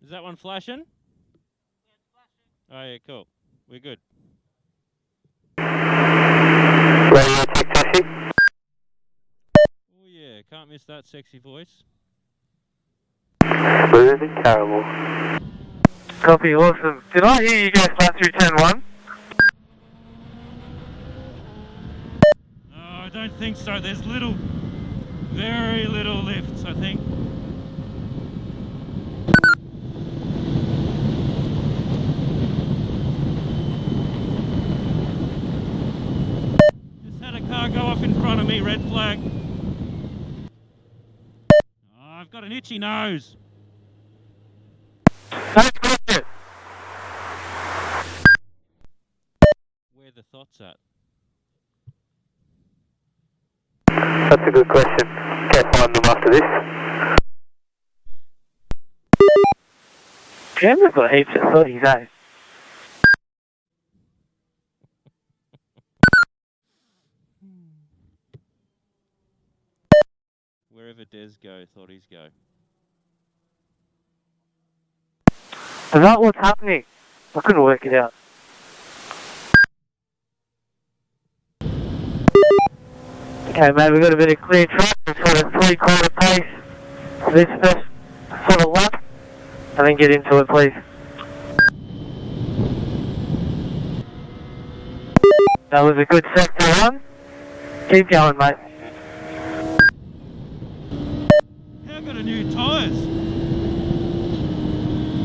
Is that one flashing? Yeah, it's flashing. Oh, yeah, cool. We're good. Radio check taxi. Oh, yeah, can't miss that sexy voice. Smooth and terrible. Copy, awesome. Did I hear you guys fly through turn 1? Oh, I don't think so. There's very little lifts, I think. Just had a car go off in front of me, red flag. Oh, I've got an itchy nose. Next question. Where the thoughts at? That's a good question. Can't find them after this. Cameron's got heaps of thoughties, eh? Wherever Des go, thoughties go. Is that what's happening? I couldn't work it out. Okay, mate, we've got a bit of clear track, sort of 3/4 pace for this first sort of lap, and then get into it, please. That was a good sector 1. Keep going, mate. How got a new tyres?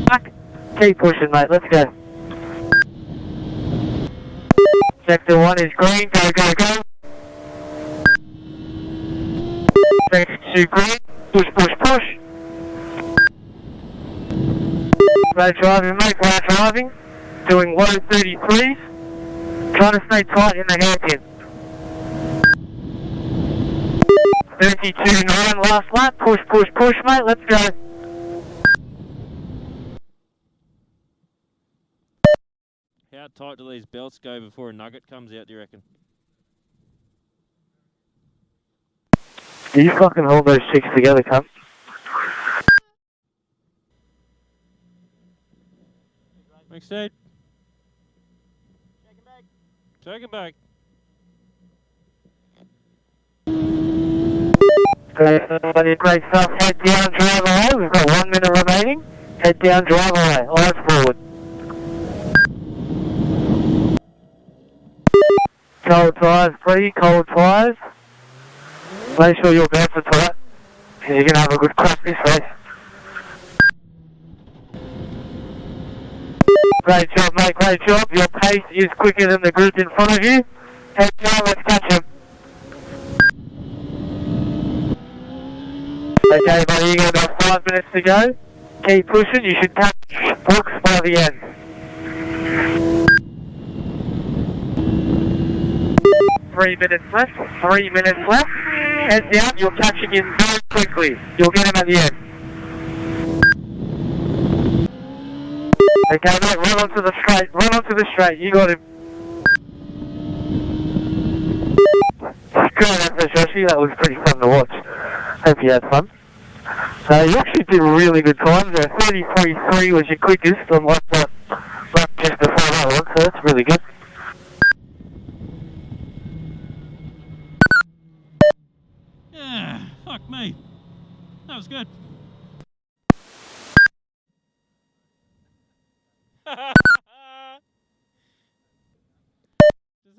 Back. Keep pushing, mate, let's go. Sector 1 is green, go, go, go. Sector 2 green, push, push, push. Great driving, mate, great driving. Doing low 33s. Trying to stay tight in the hairpin. 32.9 last lap, push, push, push, mate, let's go. How tight do these belts go before a nugget comes out, do you reckon? You fucking hold those chicks together, cunt. Thanks, Dad. Take him back. Great stuff. Head down, drive away. We've got 1 minute remaining. Head down, drive away. Eyes forward. Cold tyres, please. Cold tyres. Make sure your belts are tight, because you're going to have a good crack this race. Great job, mate. Great job. Your pace is quicker than the group in front of you. Head down. Let's catch him. Okay, buddy, you got about 5 minutes to go. Keep pushing, you should touch Brooks by the end. Three minutes left. Head down, you're catching him very quickly. You'll get him at the end. Okay, mate, run onto the straight, you got him. Good effort, Joshi, that was pretty fun to watch. Hope you had fun. So you actually did really good times there. 33.3 was your quickest on like that just before that one, so that's really good. Yeah, fuck me. That was good. Does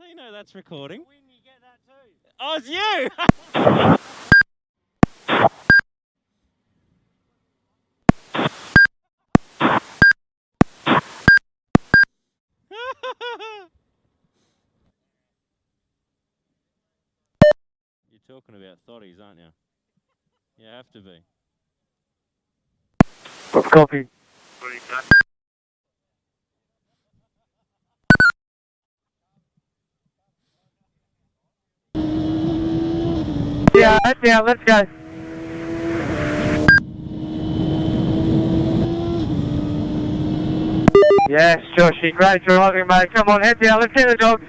he know that's recording? When you get that too. Oh, it's you! You're talking about thotties, aren't you? You have to be. Copy. Yeah, let's go. Yes, Joshy, great driving, mate. Come on, head down, let's get the dogs.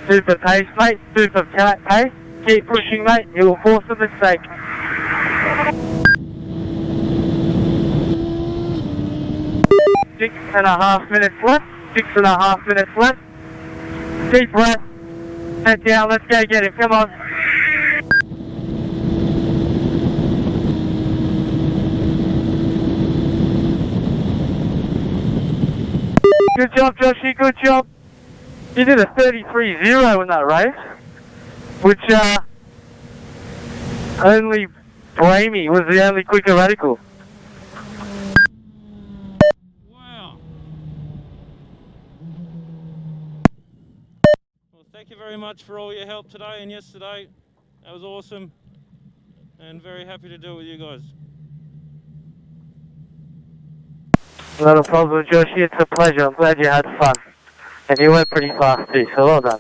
Super pace, mate. Super pace. Keep pushing, mate. You will force a mistake. .5 minutes left. 6.5 minutes left. Deep breath. Head down. Let's go get him. Come on. Good job, Joshy. Good job. You did a 33.0 in that race, which only Bramey was the only quicker radical. Wow. Well, thank you very much for all your help today and yesterday. That was awesome, and very happy to do it with you guys. Not a problem, Joshy. It's a pleasure. I'm glad you had fun. And you went pretty fast too, so well done.